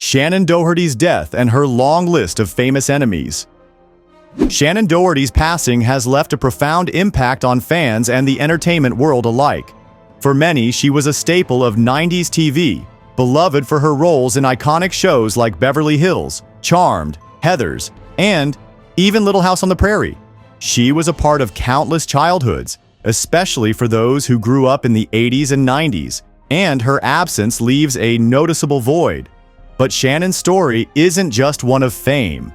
Shannen Doherty's death and her long list of famous enemies. Shannen Doherty's passing has left a profound impact on fans and the entertainment world alike. For many, she was a staple of 90s TV, beloved for her roles in iconic shows like Beverly Hills, Charmed, Heathers, and even Little House on the Prairie. She was a part of countless childhoods, especially for those who grew up in the 80s and 90s, and her absence leaves a noticeable void. But Shannen's story isn't just one of fame.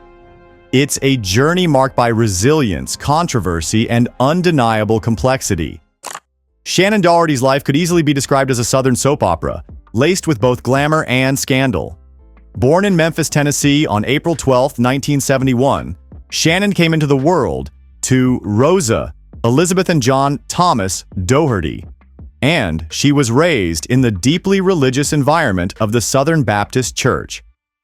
It's a journey marked by resilience, controversy, and undeniable complexity. Shannen Doherty's life could easily be described as a Southern soap opera, laced with both glamour and scandal. Born in Memphis, Tennessee on April 12, 1971, Shannen came into the world to Rosa, Elizabeth and John Thomas Doherty, and she was raised in the deeply religious environment of the Southern Baptist Church.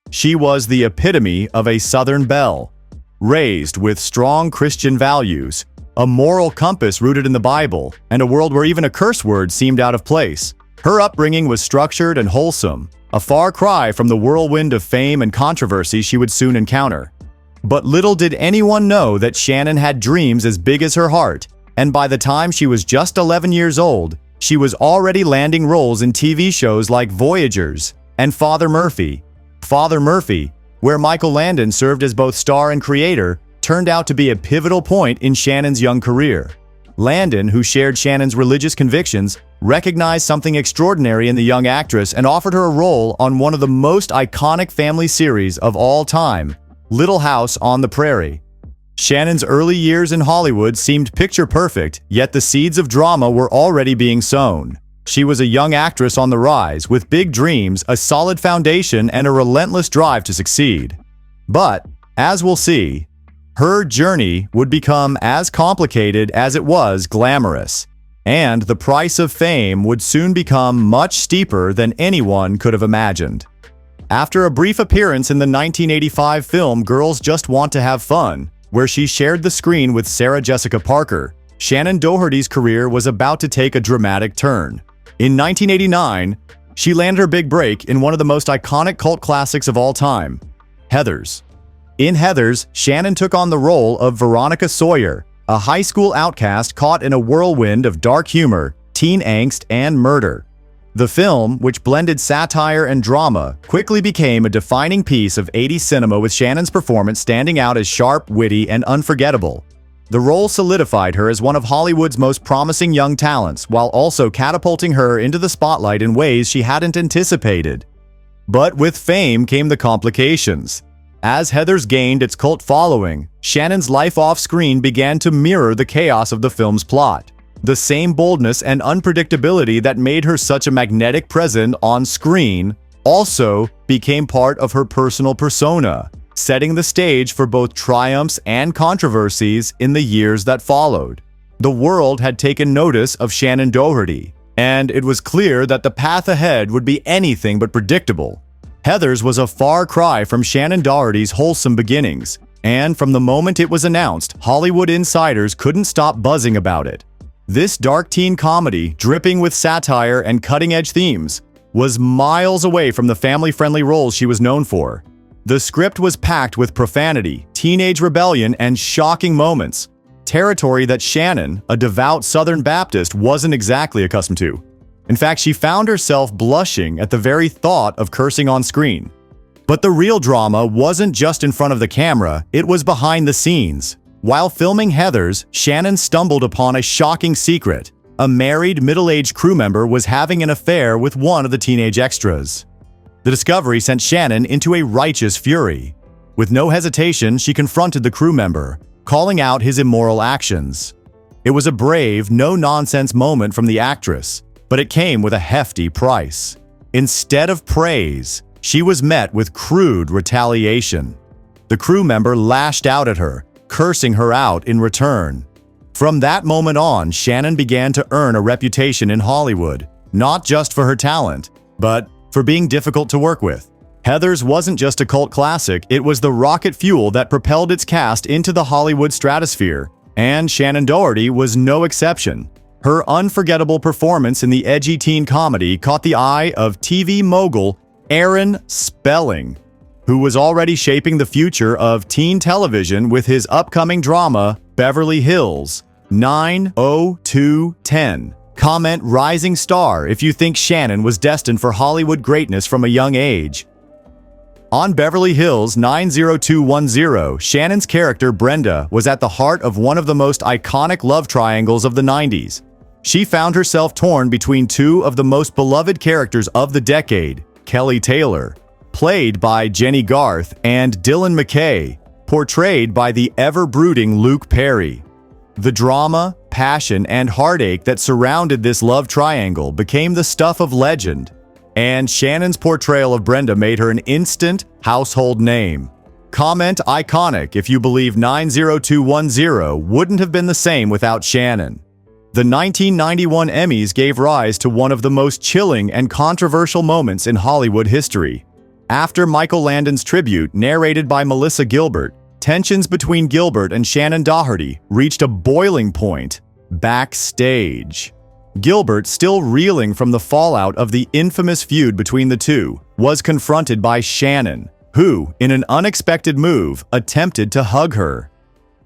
She was the epitome of a Southern belle, raised with strong Christian values, a moral compass rooted in the Bible, and a world where even a curse word seemed out of place. Her upbringing was structured and wholesome, a far cry from the whirlwind of fame and controversy she would soon encounter. But little did anyone know that Shannen had dreams as big as her heart, and by the time she was just 11 years old, she was already landing roles in TV shows like Voyagers and Father Murphy. Father Murphy, where Michael Landon served as both star and creator, turned out to be a pivotal point in Shannen's young career. Landon, who shared Shannen's religious convictions, recognized something extraordinary in the young actress and offered her a role on one of the most iconic family series of all time, Little House on the Prairie. Shannen's early years in Hollywood seemed picture-perfect, yet the seeds of drama were already being sown. She was a young actress on the rise, with big dreams, a solid foundation, and a relentless drive to succeed. But, as we'll see, her journey would become as complicated as it was glamorous, and the price of fame would soon become much steeper than anyone could have imagined. After a brief appearance in the 1985 film Girls Just Want to Have Fun, where she shared the screen with Sarah Jessica Parker, Shannen Doherty's career was about to take a dramatic turn. In 1989, she landed her big break in one of the most iconic cult classics of all time, Heathers. In Heathers, Shannen took on the role of Veronica Sawyer, a high school outcast caught in a whirlwind of dark humor, teen angst, and murder. The film, which blended satire and drama, quickly became a defining piece of 80s cinema, with Shannen's performance standing out as sharp, witty, and unforgettable. The role solidified her as one of Hollywood's most promising young talents, while also catapulting her into the spotlight in ways she hadn't anticipated. But with fame came the complications. As Heathers gained its cult following, Shannen's life off-screen began to mirror the chaos of the film's plot. The same boldness and unpredictability that made her such a magnetic presence on screen also became part of her personal persona, setting the stage for both triumphs and controversies in the years that followed. The world had taken notice of Shannen Doherty, and it was clear that the path ahead would be anything but predictable. Heathers was a far cry from Shannen Doherty's wholesome beginnings, and from the moment it was announced, Hollywood insiders couldn't stop buzzing about it. This dark teen comedy, dripping with satire and cutting-edge themes, was miles away from the family-friendly roles she was known for. The script was packed with profanity, teenage rebellion, and shocking moments, territory that Shannen, a devout Southern Baptist, wasn't exactly accustomed to. In fact, she found herself blushing at the very thought of cursing on screen. But the real drama wasn't just in front of the camera, it was behind the scenes. While filming Heathers, Shannen stumbled upon a shocking secret. A married, middle-aged crew member was having an affair with one of the teenage extras. The discovery sent Shannen into a righteous fury. With no hesitation, she confronted the crew member, calling out his immoral actions. It was a brave, no-nonsense moment from the actress, but it came with a hefty price. Instead of praise, she was met with crude retaliation. The crew member lashed out at her, cursing her out in return. From that moment on, Shannen began to earn a reputation in Hollywood, not just for her talent, but for being difficult to work with. Heathers wasn't just a cult classic, it was the rocket fuel that propelled its cast into the Hollywood stratosphere, and Shannen Doherty was no exception. Her unforgettable performance in the edgy teen comedy caught the eye of TV mogul Aaron Spelling, who was already shaping the future of teen television with his upcoming drama, Beverly Hills, 90210. Comment rising star if you think Shannen was destined for Hollywood greatness from a young age. On Beverly Hills 90210, Shannen's character Brenda was at the heart of one of the most iconic love triangles of the 90s. She found herself torn between two of the most beloved characters of the decade, Kelly Taylor, played by Jenny Garth, and Dylan McKay, portrayed by the ever-brooding Luke Perry. The drama, passion, and heartache that surrounded this love triangle became the stuff of legend, and Shannen's portrayal of Brenda made her an instant household name. Comment iconic if you believe 90210 wouldn't have been the same without Shannen. The 1991 Emmys gave rise to one of the most chilling and controversial moments in Hollywood history. After Michael Landon's tribute, narrated by Melissa Gilbert, tensions between Gilbert and Shannen Doherty reached a boiling point backstage. Gilbert, still reeling from the fallout of the infamous feud between the two, was confronted by Shannen, who, in an unexpected move, attempted to hug her.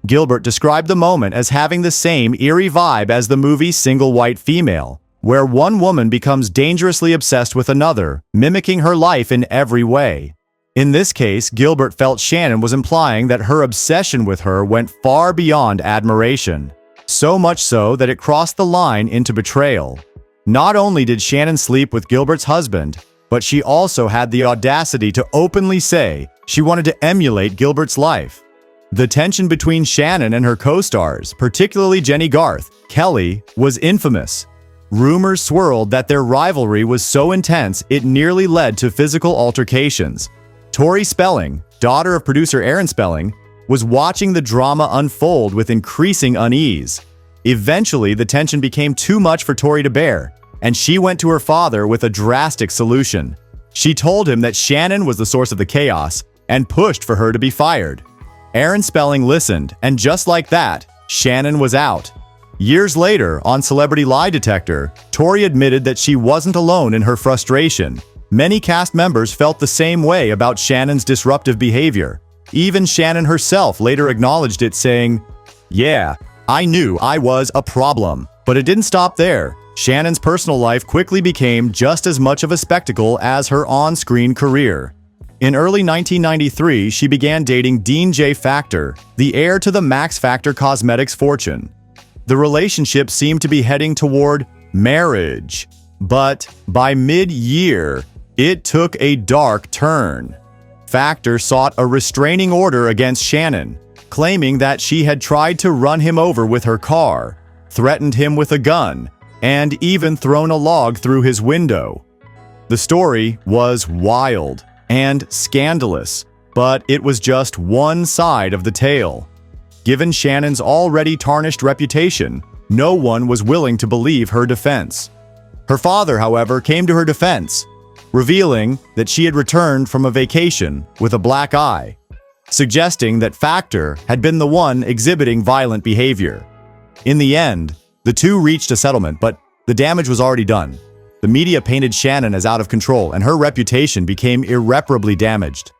Gilbert described the moment as having the same eerie vibe as the movie Single White Female, where one woman becomes dangerously obsessed with another, mimicking her life in every way. In this case, Gilbert felt Shannen was implying that her obsession with her went far beyond admiration. So much so that it crossed the line into betrayal. Not only did Shannen sleep with Gilbert's husband, but she also had the audacity to openly say she wanted to emulate Gilbert's life. The tension between Shannen and her co-stars, particularly Jenny Garth, Kelly, was infamous. Rumors swirled that their rivalry was so intense it nearly led to physical altercations. Tori Spelling, daughter of producer Aaron Spelling, was watching the drama unfold with increasing unease. Eventually, the tension became too much for Tori to bear, and she went to her father with a drastic solution. She told him that Shannen was the source of the chaos and pushed for her to be fired. Aaron Spelling listened, and just like that, Shannen was out. Years later, on Celebrity Lie Detector, Tori admitted that she wasn't alone in her frustration. Many cast members felt the same way about Shannen's disruptive behavior. Even Shannen herself later acknowledged it, saying, "Yeah, I knew I was a problem." But it didn't stop there. Shannen's personal life quickly became just as much of a spectacle as her on-screen career. In early 1993, she began dating Dean J. Factor, the heir to the Max Factor Cosmetics fortune. The relationship seemed to be heading toward marriage, but by mid-year, it took a dark turn. Factor sought a restraining order against Shannen, claiming that she had tried to run him over with her car, threatened him with a gun, and even thrown a log through his window. The story was wild and scandalous, but it was just one side of the tale. Given Shannen's already tarnished reputation, no one was willing to believe her defense. Her father, however, came to her defense, revealing that she had returned from a vacation with a black eye, suggesting that Factor had been the one exhibiting violent behavior. In the end, the two reached a settlement, but the damage was already done. The media painted Shannen as out of control, and her reputation became irreparably damaged.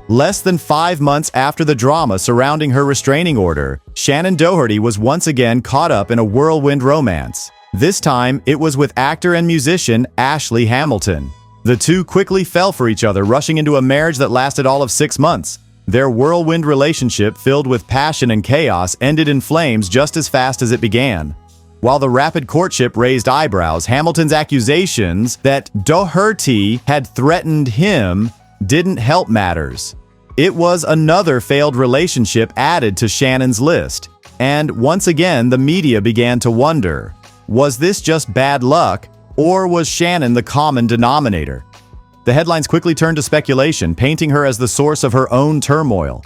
Less than 5 months after the drama surrounding her restraining order, Shannen Doherty was once again caught up in a whirlwind romance. This time, it was with actor and musician Ashley Hamilton. The two quickly fell for each other, rushing into a marriage that lasted all of 6 months. Their whirlwind relationship, filled with passion and chaos, ended in flames just as fast as it began. While the rapid courtship raised eyebrows, Hamilton's accusations that Doherty had threatened him didn't help matters. It was another failed relationship added to Shannen's list, and once again the media began to wonder, was this just bad luck, or was Shannen the common denominator? The headlines quickly turned to speculation, painting her as the source of her own turmoil.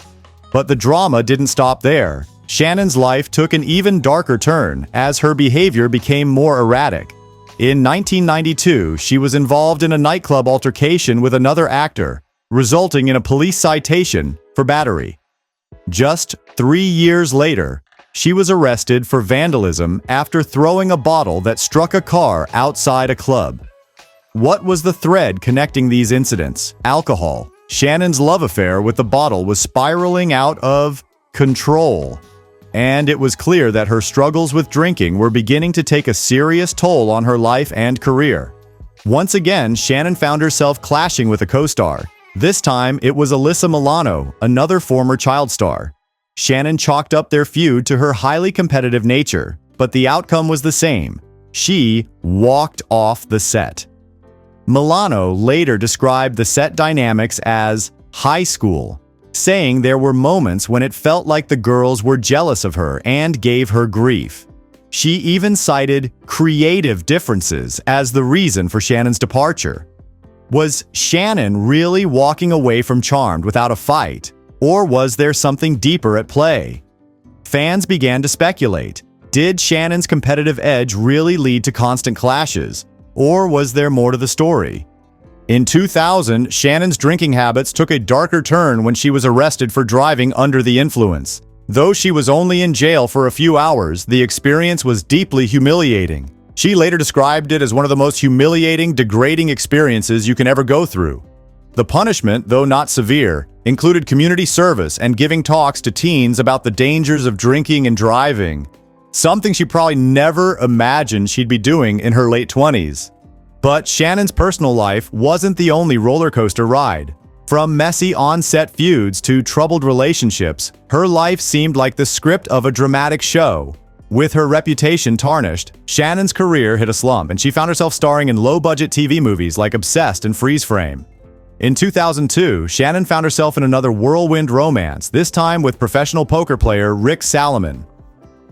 But the drama didn't stop there. Shannen's life took an even darker turn as her behavior became more erratic. In 1992, she was involved in a nightclub altercation with another actor, resulting in a police citation for battery. Just 3 years later, she was arrested for vandalism after throwing a bottle that struck a car outside a club. What was the thread connecting these incidents? Alcohol. Shannon's love affair with the bottle was spiraling out of control, and it was clear that her struggles with drinking were beginning to take a serious toll on her life and career. Once again, Shannen found herself clashing with a co-star. This time, it was Alyssa Milano, another former child star. Shannen chalked up their feud to her highly competitive nature, but the outcome was the same. She walked off the set. Milano later described the set dynamics as high school, saying there were moments when it felt like the girls were jealous of her and gave her grief. She even cited creative differences as the reason for Shannon's departure. Was Shannen really walking away from Charmed without a fight, or was there something deeper at play? Fans began to speculate. Did Shannon's competitive edge really lead to constant clashes, or was there more to the story? In 2000, Shannon's drinking habits took a darker turn when she was arrested for driving under the influence. Though she was only in jail for a few hours, the experience was deeply humiliating. She later described it as one of the most humiliating, degrading experiences you can ever go through. The punishment, though not severe, included community service and giving talks to teens about the dangers of drinking and driving, something she probably never imagined she'd be doing in her late 20s. But Shannon's personal life wasn't the only roller coaster ride. From messy on-set feuds to troubled relationships, her life seemed like the script of a dramatic show. With her reputation tarnished, Shannon's career hit a slump, and she found herself starring in low-budget TV movies like Obsessed and Freeze Frame. In 2002, Shannen found herself in another whirlwind romance, this time with professional poker player Rick Salomon.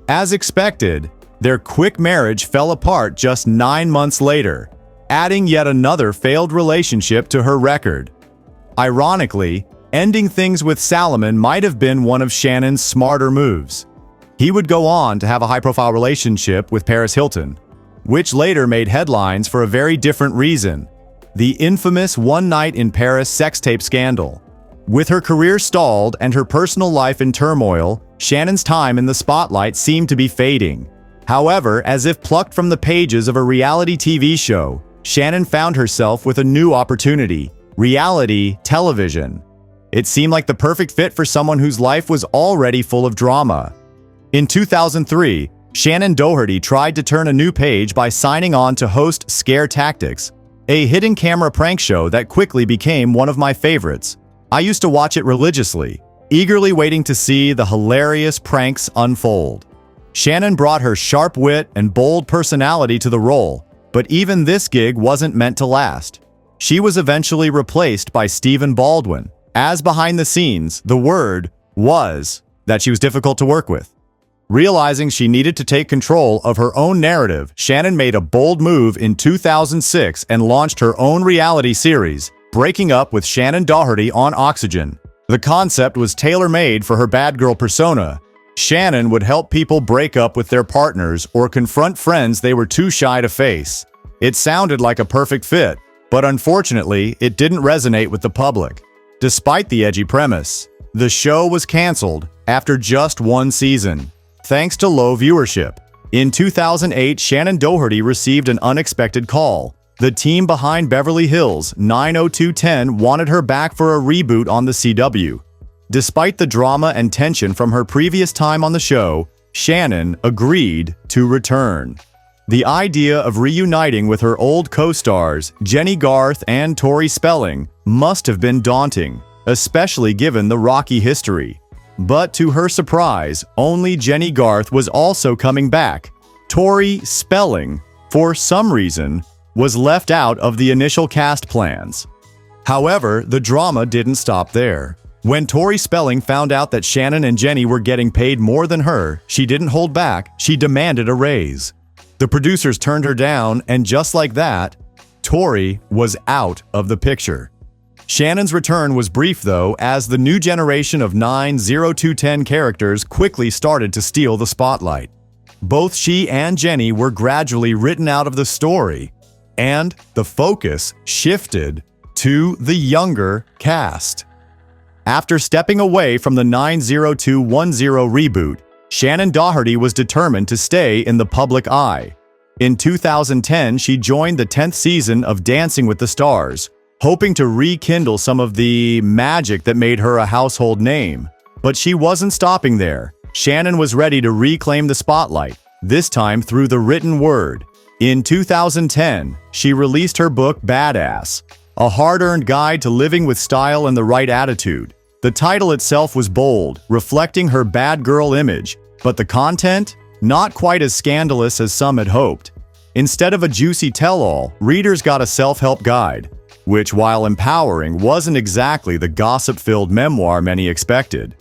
As expected, their quick marriage fell apart just 9 months later, adding yet another failed relationship to her record. Ironically, ending things with Salomon might have been one of Shannon's smarter moves. He would go on to have a high-profile relationship with Paris Hilton, which later made headlines for a very different reason: the infamous One Night in Paris sex tape scandal. With her career stalled and her personal life in turmoil, Shannon's time in the spotlight seemed to be fading. However, as if plucked from the pages of a reality TV show, Shannen found herself with a new opportunity: reality television. It seemed like the perfect fit for someone whose life was already full of drama. In 2003, Shannen Doherty tried to turn a new page by signing on to host Scare Tactics, a hidden camera prank show that quickly became one of my favorites. I used to watch it religiously, eagerly waiting to see the hilarious pranks unfold. Shannen brought her sharp wit and bold personality to the role, but even this gig wasn't meant to last. She was eventually replaced by Stephen Baldwin, as behind the scenes, the word was that she was difficult to work with. Realizing she needed to take control of her own narrative, Shannen made a bold move in 2006 and launched her own reality series, Breaking Up with Shannen Doherty on Oxygen. The concept was tailor-made for her bad girl persona. Shannen would help people break up with their partners or confront friends they were too shy to face. It sounded like a perfect fit, but unfortunately, it didn't resonate with the public. Despite the edgy premise, the show was canceled after just one season, thanks to low viewership. In 2008, Shannen Doherty received an unexpected call. The team behind Beverly Hills 90210 wanted her back for a reboot on the CW. Despite the drama and tension from her previous time on the show, Shannen agreed to return. The idea of reuniting with her old co-stars, Jenny Garth and Tori Spelling, must have been daunting, especially given the rocky history. But to her surprise, only Jenny Garth was also coming back. Tori Spelling, for some reason, was left out of the initial cast plans. However, the drama didn't stop there. When Tori Spelling found out that Shannen and Jenny were getting paid more than her, she didn't hold back. She demanded a raise. The producers turned her down, and just like that, Tori was out of the picture. Shannon's return was brief, though, as the new generation of 90210 characters quickly started to steal the spotlight. Both she and Jenny were gradually written out of the story, and the focus shifted to the younger cast. After stepping away from the 90210 reboot, Shannen Doherty was determined to stay in the public eye. In 2010, she joined the 10th season of Dancing with the Stars, hoping to rekindle some of the magic that made her a household name. But she wasn't stopping there. Shannen was ready to reclaim the spotlight, this time through the written word. In 2010, she released her book Badass, a hard-earned guide to living with style and the right attitude. The title itself was bold, reflecting her bad girl image, but the content? Not quite as scandalous as some had hoped. Instead of a juicy tell-all, readers got a self-help guide, which, while empowering, wasn't exactly the gossip-filled memoir many expected.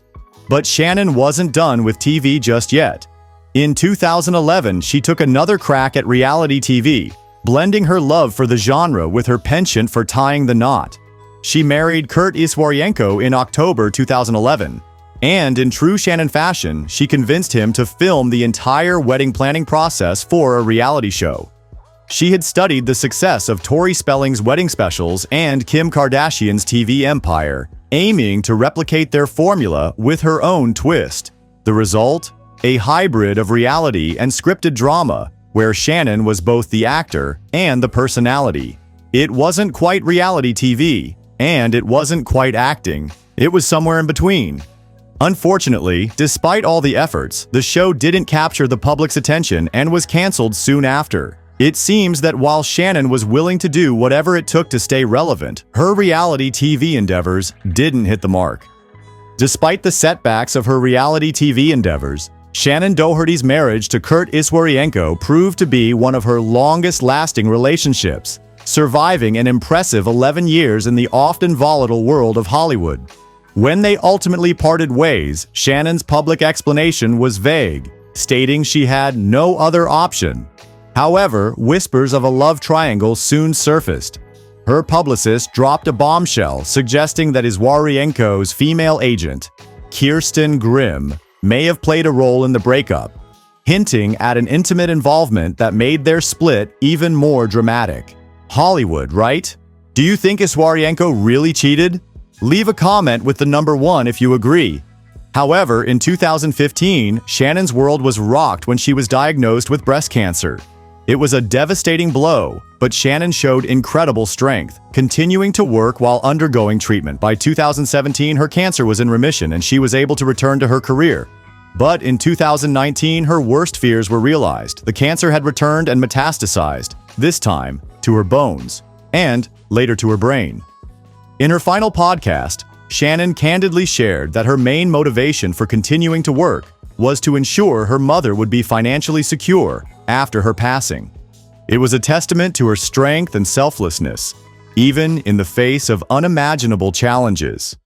But Shannen wasn't done with TV just yet. In 2011, she took another crack at reality TV, blending her love for the genre with her penchant for tying the knot. She married Kurt Iswaryenko in October 2011, and in true Shannen fashion, she convinced him to film the entire wedding planning process for a reality show. She had studied the success of Tori Spelling's wedding specials and Kim Kardashian's TV empire, aiming to replicate their formula with her own twist. The result? A hybrid of reality and scripted drama, where Shannen was both the actor and the personality. It wasn't quite reality TV, and it wasn't quite acting. It was somewhere in between. Unfortunately, despite all the efforts, the show didn't capture the public's attention and was canceled soon after. It seems that while Shannen was willing to do whatever it took to stay relevant, her reality TV endeavors didn't hit the mark. Despite the setbacks of her reality TV endeavors, Shannen Doherty's marriage to Kurt Iswaryenko proved to be one of her longest-lasting relationships, surviving an impressive 11 years in the often volatile world of Hollywood. When they ultimately parted ways, Shannen's public explanation was vague, stating she had no other option. However, whispers of a love triangle soon surfaced. Her publicist dropped a bombshell suggesting that Iswaryenko's female agent, Kirsten Grimm, may have played a role in the breakup, hinting at an intimate involvement that made their split even more dramatic. Hollywood, right? Do you think Iswaryenko really cheated? Leave a comment with the number 1 if you agree. However, in 2015, Shannen's world was rocked when she was diagnosed with breast cancer. It was a devastating blow, but Shannen showed incredible strength, continuing to work while undergoing treatment. By 2017, her cancer was in remission and she was able to return to her career. But in 2019, her worst fears were realized. The cancer had returned and metastasized, this time to her bones, and later to her brain. In her final podcast, Shannen candidly shared that her main motivation for continuing to work was to ensure her mother would be financially secure after her passing. It was a testament to her strength and selflessness, even in the face of unimaginable challenges.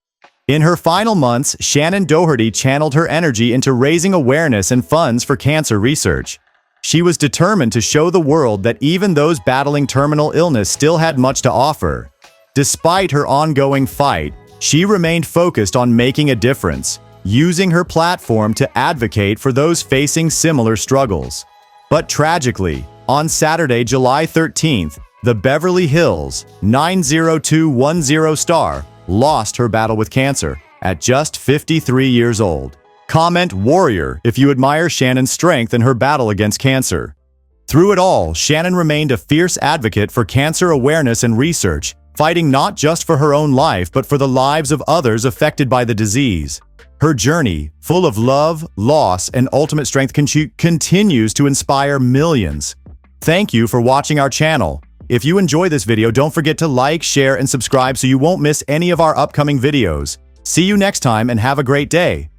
In her final months, Shannen Doherty channeled her energy into raising awareness and funds for cancer research. She was determined to show the world that even those battling terminal illness still had much to offer. Despite her ongoing fight, she remained focused on making a difference, using her platform to advocate for those facing similar struggles. But tragically, on Saturday, July 13th, the Beverly Hills 90210 star lost her battle with cancer at just 53 years old. Comment warrior if you admire Shannen's strength in her battle against cancer. Through it all, Shannen remained a fierce advocate for cancer awareness and research, fighting not just for her own life but for the lives of others affected by the disease. Her journey, full of love, loss, and ultimate strength, continues to inspire millions. Thank you for watching our channel. If you enjoy this video, don't forget to like, share, and subscribe so you won't miss any of our upcoming videos. See you next time and have a great day.